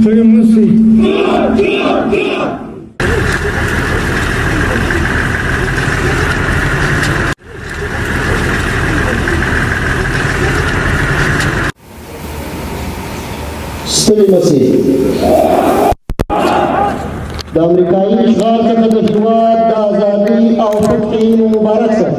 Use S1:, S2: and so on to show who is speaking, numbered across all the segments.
S1: ستړي نشئ.
S2: ستړي نشئ. د امریکایي اشغال څخه د هېواد د ازادۍ او فتحې مبارک شه.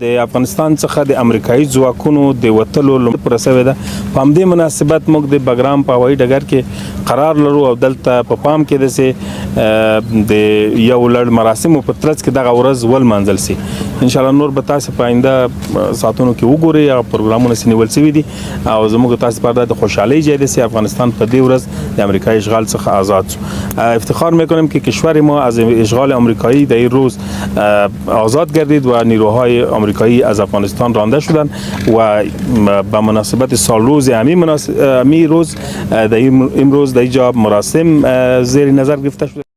S3: د افغانستان څخه د امریکایي ځواکونو د وتلو لپاره شوې ده. په همدې مناسبت موږ د بګرام په هوایي ډګر کې قرار لرو او دلته په پام کې ده د یو لړ مراسمو په ترڅ کې دغه ورځ ولمانځل شي. ان شاء الله نور به تاسو په آینده ساعتونو کې وګورئ. هغه پروګرامونه چې نیول شوي دي او زموږ تاسو لپاره د خوشحالۍ ځای دی چې افغانستان په دې ورځ د امریکای اشغال څخه آزاد شد. افتخار میکنیم که کشور ما از اشغال آمریکایی در این روز آزاد گردید و نیروهای آمریکایی از افغانستان رانده شدند و به مناسبت سال روز امی روز در امروز در اینجا مراسم زیر نظر گرفته شد.